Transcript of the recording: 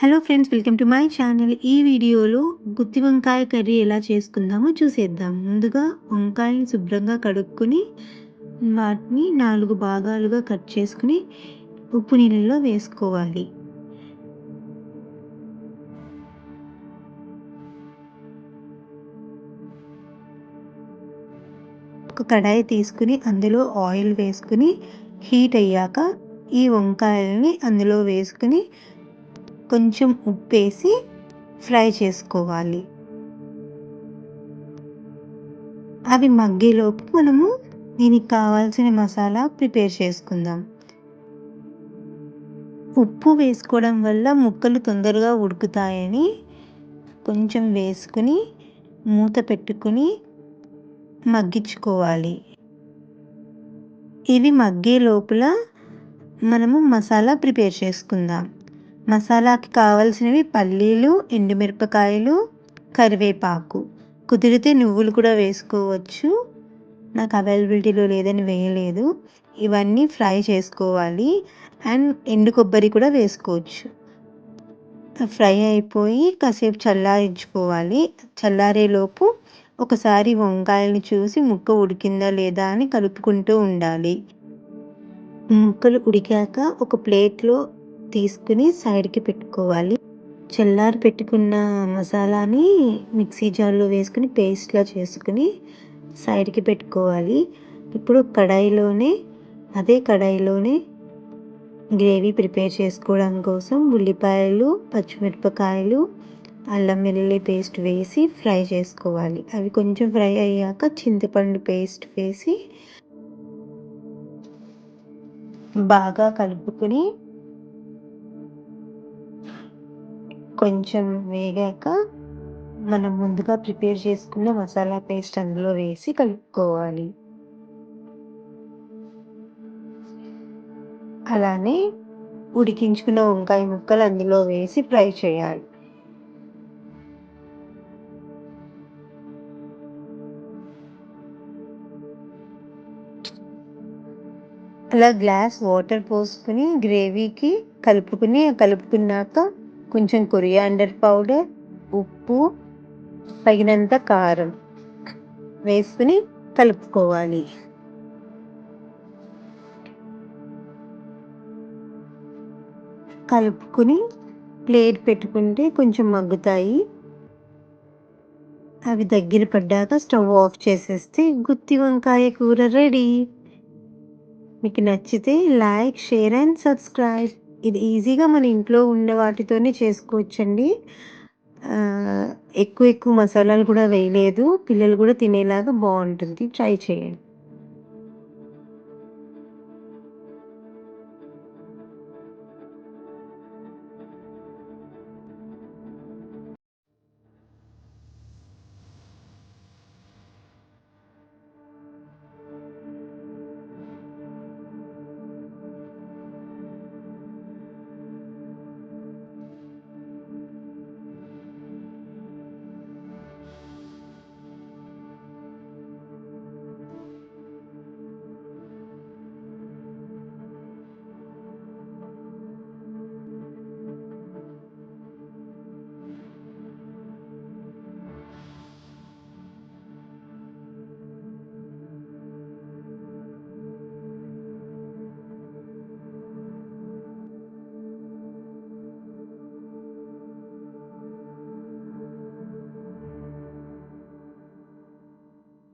Hello friends, welcome to my channel. ఈ వీడియోలో గుత్తి వంకాయ కర్రీ ఎలా చేసుకుందామో చూసేద్దాం. ముందుగా వంకాయని శుభ్రంగా కడుక్కొని వాటిని 4 భాగాలుగా కట్ చేసుకుని ఉప్పు నీళ్ళలో వేసుకోవాలి. ఒక కడాయి తీసుకుని అందులో ఆయిల్ వేసుకుని హీట్ అయ్యాక ఈ వంకాయలని అందులో వేసుకుని కొంచెం ఉప్పేసి ఫ్రై చేసుకోవాలి. అవి మగ్గేలోపు మనము దీనికి కావాల్సిన మసాలా ప్రిపేర్ చేసుకుందాం. ఉప్పు వేసుకోవడం వల్ల ముక్కలు తొందరగా ఉడుకుతాయని కొంచెం వేసుకుని మూత పెట్టుకుని మగ్గించుకోవాలి. ఇవి మగ్గే లోపల మనము మసాలా ప్రిపేర్ చేసుకుందాం. మసాలాకి కావాల్సినవి పల్లీలు, ఎండుమిరపకాయలు, కరివేపాకు, కుదిరితే నువ్వులు కూడా వేసుకోవచ్చు. నాకు అవైలబిలిటీలో లేదని వేయలేదు. ఇవన్నీ ఫ్రై చేసుకోవాలి. అండ్ ఎండు కొబ్బరి కూడా వేసుకోవచ్చు. ఫ్రై అయిపోయి కాసేపు చల్లారించుకోవాలి. చల్లారేలోపు ఒకసారి వంకాయలను చూసి ముక్క ఉడికిందా లేదా అని కలుపుకుంటూ ఉండాలి. ముక్కలు ఉడికాక ఒక ప్లేట్లో తీసుకుని సైడ్కి పెట్టుకోవాలి. చల్లారి పెట్టుకున్న మసాలాని మిక్సీ జార్లో వేసుకుని పేస్ట్లా చేసుకుని సైడ్కి పెట్టుకోవాలి. ఇప్పుడు అదే కడాయిలోనే గ్రేవీ ప్రిపేర్ చేసుకోవడం కోసం ఉల్లిపాయలు, పచ్చిమిరపకాయలు, అల్లం వెల్లుల్లి పేస్ట్ వేసి ఫ్రై చేసుకోవాలి. అవి కొంచెం ఫ్రై అయ్యాక చింతపండు పేస్ట్ వేసి బాగా కలుపుకుని కొంచెం వేగాక మనం ముందుగా ప్రిపేర్ చేసుకున్న మసాలా పేస్ట్ అందులో వేసి కలుపుకోవాలి. అలానే ఉడికించుకున్న వంకాయ ముక్కలు అందులో వేసి ఫ్రై చేయాలి. అలా గ్లాస్ వాటర్ పోసుకుని గ్రేవీకి కలుపుకున్నాక కొంచెం కొరియాండర్ పౌడర్, ఉప్పు, తగినంత కారం వేసుకుని కలుపుకోవాలి. కలుపుకుని ప్లేట్ పెట్టుకుంటే కొంచెం మగ్గుతాయి. అవి దగ్గర పడ్డాక స్టవ్ ఆఫ్ చేసేస్తే గుత్తి వంకాయ కూర రెడీ. మీకు నచ్చితే లైక్, షేర్ అండ్ సబ్స్క్రైబ్. ఇది ఈజీగా మన ఇంట్లో ఉన్న వాటితోనే చేసుకోవచ్చండి. ఎక్కువ మసాలాలు కూడా వేయలేదు. పిల్లలు కూడా తినేలాగా బాగుంటుంది. ట్రై చేయండి.